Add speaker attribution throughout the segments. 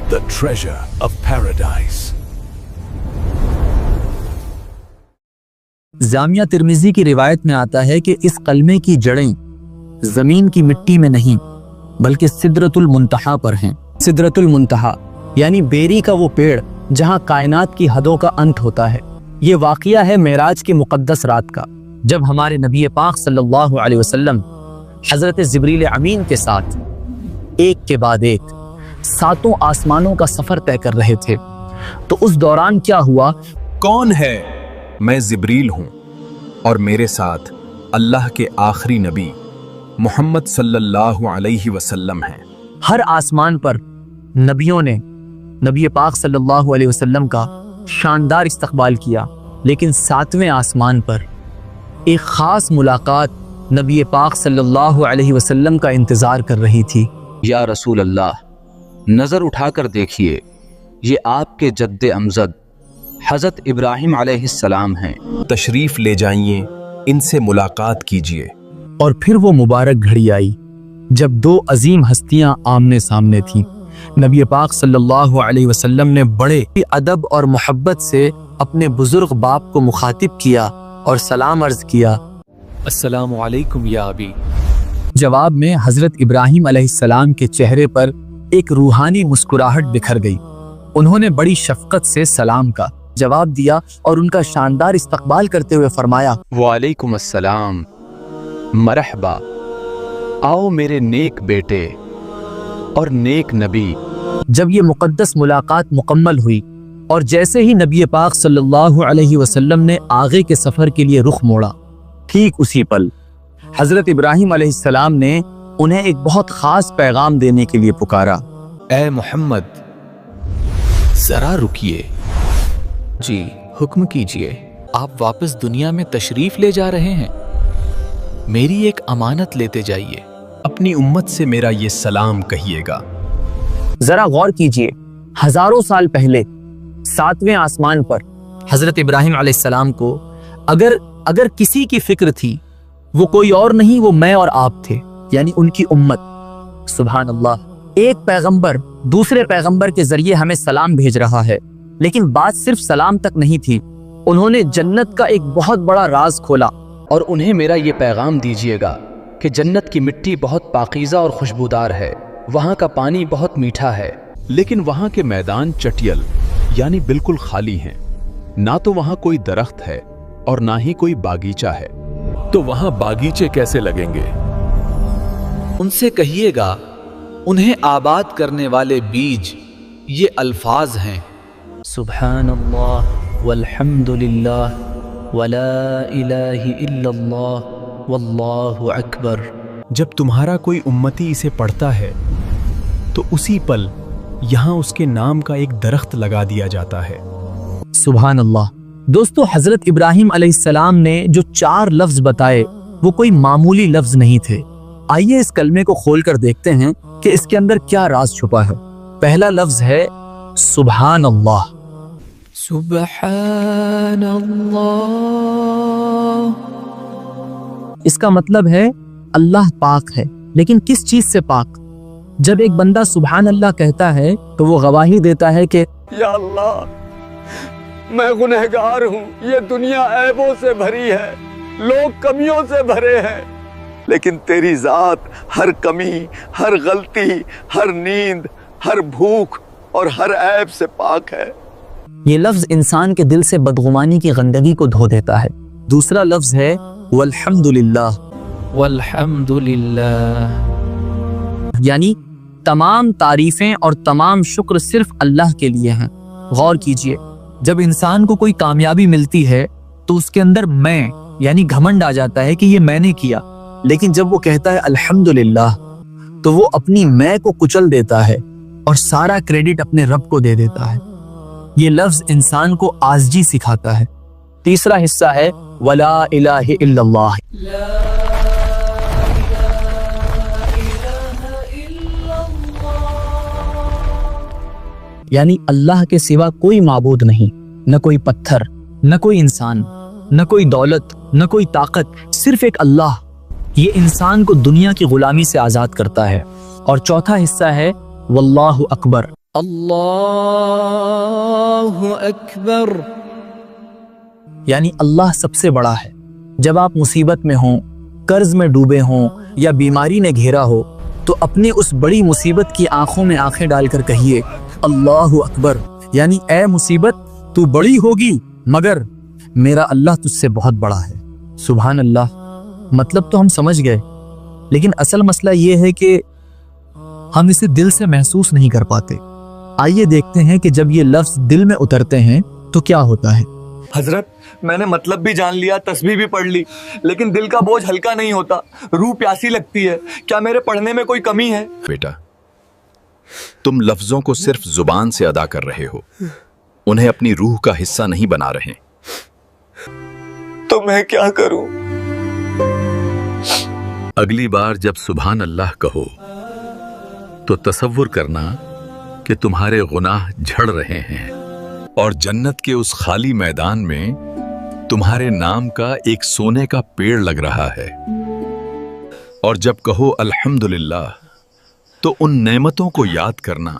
Speaker 1: the treasure of paradise.
Speaker 2: Jamia Tirmizi की रिवायत में आता है कि इस कलमे की जड़ें जमीन की मिट्टी में नहीं बल्कि सिदरतुल मुंतहा पर हैं। सिदरतुल मुंतहा यानी बेरी का वो पेड़ जहां कायनात की हदों का अंत होता है। ये वाक़िया है मेराज की मुक़द्दस रात का, जब हमारे नबी पाक सल्लल्लाहु अलैहि वसल्लम हज़रत जिब्रील अमीन के साथ एक के बाद एक 7 आसमानों का सफ़र तय कर रहे थे। तो उस दौरान क्या हुआ?
Speaker 3: कौन है? मैं जिब्रील हूँ और मेरे साथ अल्लाह के आखिरी नबी मोहम्मद सल्लल्लाहु अलैहि वसल्लम हैं।
Speaker 2: हर आसमान पर नबियों ने नबी पाक सल्लल्लाहु अलैहि वसल्लम का शानदार इस्तकबाल किया, लेकिन 7वें आसमान पर एक ख़ास मुलाकात नबी पाक सल्लल्लाहु अलैहि वसल्लम का इंतज़ार कर रही थी।
Speaker 4: या रसूल अल्लाह, नज़र उठाकर देखिए, ये आपके जद्दे अमजद हज़रत इब्राहिम अलैहिस्सलाम हैं।
Speaker 3: तशरीफ़ ले जाइए, इनसे मुलाकात कीजिए।
Speaker 2: और फिर वो मुबारक घड़ी आई जब 2 अजीम हस्तियां आमने सामने थीं। नबी पाक सल्लल्लाहु अलैहि वसल्लम ने बड़े अदब और मोहब्बत से अपने बुजुर्ग बाप को मुखातिब किया और सलाम अर्ज किया,
Speaker 5: अस्सलामु अलैकुम या अबी।
Speaker 2: जवाब में हजरत इब्राहिम अलैहिस्सलाम के चेहरे पर एक रूहानी मुस्कुराहट बिखर गई। उन्होंने बड़ी शफकत से सलाम का जवाब दिया और उनका शानदार इस्तकबाल करते हुए फरमाया,
Speaker 4: वालेकुम अस्सलाम, मरहबा, आओ मेरे नेक बेटे और नेक नबी।
Speaker 2: जब ये मुकद्दस मुलाकात मुकम्मल हुई और जैसे ही नबी पाक सल्लल्लाहु अलैहि वसल्लम ने आगे के सफर के लिए रुख मोड़ा, ठीक उसी पल हजरत इब्राहिम अलैहिस्सलाम ने उन्हें एक बहुत खास पैगाम देने के लिए पुकारा।
Speaker 5: ए मोहम्मद, जरा रुकिए। जी, हुक्म कीजिए। आप वापस दुनिया में तशरीफ ले जा रहे हैं? मेरी एक अमानत लेते जाइए।
Speaker 3: अपनी उम्मत से मेरा ये सलाम कहिएगा।
Speaker 2: जरा गौर कीजिए, हजारों साल पहले 7वें आसमान पर हजरत इब्राहिम अलैहिस्सलाम को अगर किसी की फिक्र थी, वो कोई और नहीं, वो मैं और आप थे, यानी उनकी उम्मत। सुभान अल्लाह। एक पैगंबर दूसरे पैगंबर के जरिए हमें सलाम भेज रहा है, लेकिन बात सिर्फ सलाम तक नहीं थी। उन्होंने जन्नत का एक बहुत बड़ा राज खोला।
Speaker 4: और उन्हें मेरा ये पैगाम दीजिएगा कि जन्नत की मिट्टी बहुत पाकीज़ा और खुशबूदार है, वहाँ का पानी बहुत मीठा है,
Speaker 3: लेकिन वहाँ के मैदान चटियल यानी बिल्कुल खाली हैं। ना तो वहाँ कोई दरख्त है और ना ही कोई बागीचा है।
Speaker 5: तो वहां बागीचे कैसे लगेंगे? उनसे कहिएगा, उन्हें आबाद करने वाले बीज ये अल्फाज हैं,
Speaker 2: सुब्हानल्लाह वल्हम्दुलिल्लाह वला इलाहा इल्लल्लाह वल्लाहु अकबर।
Speaker 3: जब तुम्हारा कोई उम्मती इसे पढ़ता है तो उसी पल यहाँ उसके नाम का एक दरख्त लगा दिया जाता है।
Speaker 2: सुभान अल्लाह। दोस्तों, हजरत इब्राहिम अलैहिस्सलाम ने जो 4 लफ्ज बताए वो कोई मामूली लफ्ज नहीं थे। आइए इस कलमे को खोलकर देखते हैं कि इसके अंदर क्या राज छुपा है। पहला लफ्ज है सुभान अल्लाह।
Speaker 5: सुभान अल्लाह।
Speaker 2: इसका मतलब है अल्लाह पाक है, लेकिन किस चीज से पाक? जब एक बंदा सुभान अल्लाह कहता है तो वो गवाही देता है कि
Speaker 6: या अल्लाह, मैं गुनहगार हूँ, ये दुनिया ऐबों से भरी है, लोग कमियों से भरे हैं, लेकिन तेरी जात हर कमी, हर गलती, हर नींद, हर भूख और हर ऐब से पाक है।
Speaker 2: ये लफ्ज इंसान के दिल से बदगुमानी की गंदगी को धो देता है। दूसरा लफ्ज है वल्हम्दुलिल्लाह।
Speaker 5: वल्हम्दुलिल्लाह
Speaker 2: यानी तमाम तारीफें और तमाम शुक्र सिर्फ अल्लाह के लिए हैं। गौर कीजिए, जब इंसान को कोई कामयाबी मिलती है तो उसके अंदर मैं यानी घमंड आ जाता है कि ये मैंने किया, लेकिन जब वो कहता है अल्हम्दुलिल्लाह तो वो अपनी मैं को कुचल देता है और सारा क्रेडिट अपने रब को दे देता है। ये लफ्ज इंसान को आज़जी सिखाता है। तीसरा हिस्सा है वला इलाहा इल्लल्लाह। यानी अल्लाह के सिवा कोई माबूद नहीं, न कोई पत्थर, न कोई इंसान, न कोई दौलत, न कोई ताकत, सिर्फ एक अल्लाह। ये इंसान को दुनिया की गुलामी से आजाद करता है। और चौथा हिस्सा है वल्लाहु अकबर। اللہ اکبر، یعنی اللہ سب سے بڑا ہے۔ جب آپ مصیبت میں ہوں، قرض میں ڈوبے ہوں یا بیماری نے گھیرا ہو تو اپنی اس بڑی مصیبت کی آنکھوں میں آنکھیں ڈال کر کہیے اللہ اکبر، یعنی اے مصیبت تو بڑی ہوگی مگر میرا اللہ تجھ سے بہت بڑا ہے۔ سبحان اللہ۔ مطلب تو ہم سمجھ گئے، لیکن اصل مسئلہ یہ ہے کہ ہم اسے دل سے محسوس نہیں کر پاتے۔ آئیے دیکھتے ہیں کہ جب یہ لفظ دل میں اترتے ہیں تو کیا ہوتا ہے۔
Speaker 6: حضرت میں نے مطلب بھی جان لیا، تسبیح بھی پڑھ لی، لیکن دل کا بوجھ ہلکا نہیں ہوتا، روح پیاسی لگتی ہے۔ کیا میرے پڑھنے میں کوئی کمی ہے؟
Speaker 3: بیٹا، تم لفظوں کو صرف زبان سے ادا کر رہے ہو، انہیں اپنی روح کا حصہ نہیں بنا رہے۔
Speaker 6: تو میں کیا کروں؟
Speaker 1: اگلی بار جب سبحان اللہ کہو تو تصور کرنا کہ تمہارے گناہ جھڑ رہے ہیں اور جنت کے اس خالی میدان میں تمہارے نام کا ایک سونے کا پیڑ لگ رہا ہے۔ اور جب کہو الحمدللہ تو ان نعمتوں کو یاد کرنا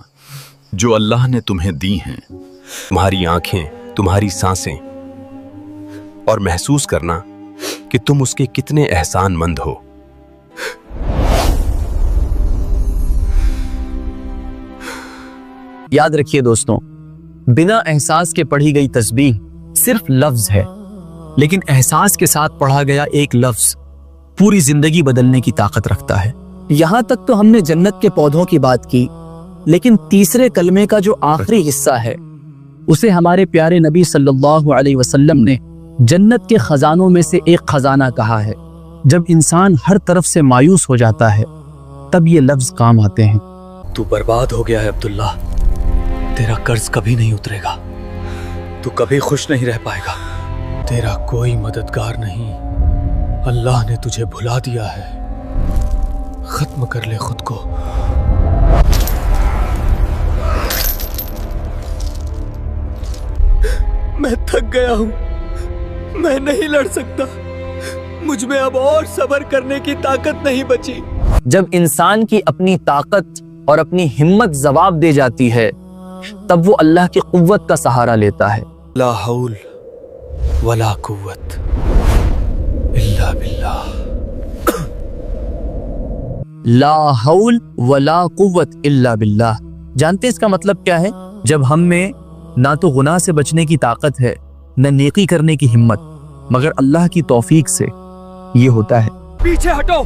Speaker 1: جو اللہ نے تمہیں دی ہیں،
Speaker 3: تمہاری آنکھیں، تمہاری سانسیں، اور محسوس کرنا کہ تم اس کے کتنے احسان مند ہو۔
Speaker 2: یاد رکھیے دوستوں، بنا احساس کے پڑھی گئی تسبیح صرف لفظ ہے، لیکن احساس کے ساتھ پڑھا گیا ایک لفظ پوری زندگی بدلنے کی طاقت رکھتا ہے۔ یہاں تک تو ہم نے جنت کے پودوں کی بات کی، لیکن تیسرے کلمے کا جو آخری حصہ ہے اسے ہمارے پیارے نبی صلی اللہ علیہ وسلم نے جنت کے خزانوں میں سے ایک خزانہ کہا ہے۔ جب انسان ہر طرف سے مایوس ہو جاتا ہے تب یہ لفظ کام آتے ہیں۔
Speaker 5: تو برباد ہو گیا ہے عبداللہ، تیرا قرض کبھی نہیں اترے گا، تو کبھی خوش نہیں رہ پائے گا، تیرا کوئی مددگار نہیں، اللہ نے تجھے بھلا دیا ہے، ختم کر لے خود کو۔
Speaker 6: میں تھک گیا ہوں، میں نہیں لڑ سکتا، مجھ میں اب اور صبر کرنے کی طاقت نہیں بچی۔
Speaker 2: جب انسان کی اپنی طاقت اور اپنی ہمت جواب دے جاتی ہے تب وہ اللہ کی قوت کا سہارا لیتا ہے۔
Speaker 5: لا حول ولا قوت الا باللہ،
Speaker 2: لا حول ولا قوت الا باللہ۔ جانتے اس کا مطلب کیا ہے؟ جب ہم میں نہ تو گناہ سے بچنے کی طاقت ہے نہ نیکی کرنے کی ہمت، مگر اللہ کی توفیق سے یہ ہوتا ہے۔
Speaker 7: پیچھے ہٹو،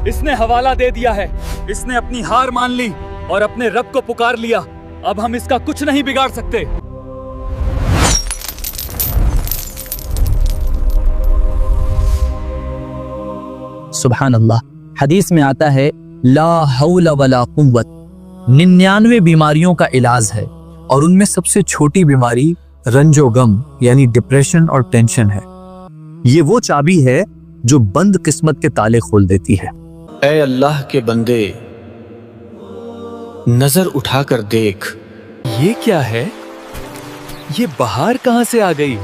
Speaker 7: اس نے حوالہ دے دیا ہے، اس نے اپنی ہار مان لی اور اپنے رب کو پکار لیا، اب ہم اس کا کچھ نہیں بگاڑ سکتے۔
Speaker 2: سبحان اللہ۔ حدیث میں آتا ہے لا حول ولا قوت 99 بیماریوں کا علاج ہے، اور ان میں سب سے چھوٹی بیماری رنج و غم یعنی ڈپریشن اور ٹینشن ہے۔ یہ وہ چابی ہے جو بند قسمت کے تالے کھول دیتی ہے۔
Speaker 5: اے اللہ کے بندے، نظر اٹھا کر دیکھ،
Speaker 7: یہ کیا ہے؟ یہ بہار کہاں سے آ گئی؟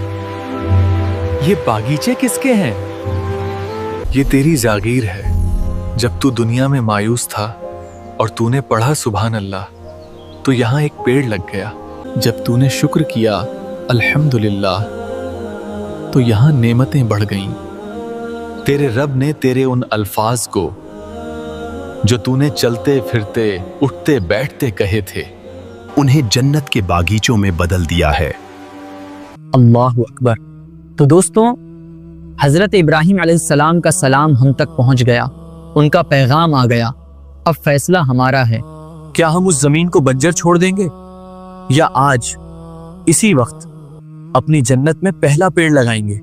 Speaker 7: یہ باغیچے کس کے ہیں؟
Speaker 5: یہ تیری جاگیر ہے۔ جب تو دنیا میں مایوس تھا اور تو نے پڑھا سبحان اللہ تو یہاں ایک پیڑ لگ گیا۔ جب تو نے شکر کیا الحمدللہ تو یہاں نعمتیں بڑھ گئیں۔ تیرے رب نے تیرے ان الفاظ کو جو تو نے چلتے پھرتے اٹھتے بیٹھتے کہے تھے،
Speaker 3: انہیں جنت کے باغیچوں میں بدل دیا ہے۔
Speaker 2: اللہ اکبر۔ تو دوستوں، حضرت ابراہیم علیہ السلام کا سلام ہم تک پہنچ گیا، ان کا پیغام آ گیا، اب فیصلہ ہمارا ہے۔ کیا ہم اس زمین کو بنجر چھوڑ دیں گے یا آج اسی وقت اپنی جنت میں پہلا پیڑ لگائیں گے؟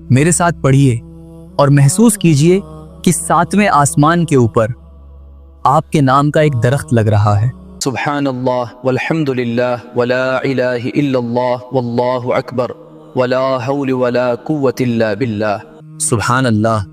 Speaker 2: میرے ساتھ پڑھیے اور محسوس کیجئے کہ 7ویں آسمان کے اوپر آپ کے نام کا ایک درخت لگ رہا ہے۔
Speaker 4: سبحان اللہ والحمد للہ ولا الہ الا اللہ واللہ اکبر ولا حول ولا قوت الا باللہ۔
Speaker 2: سبحان اللہ۔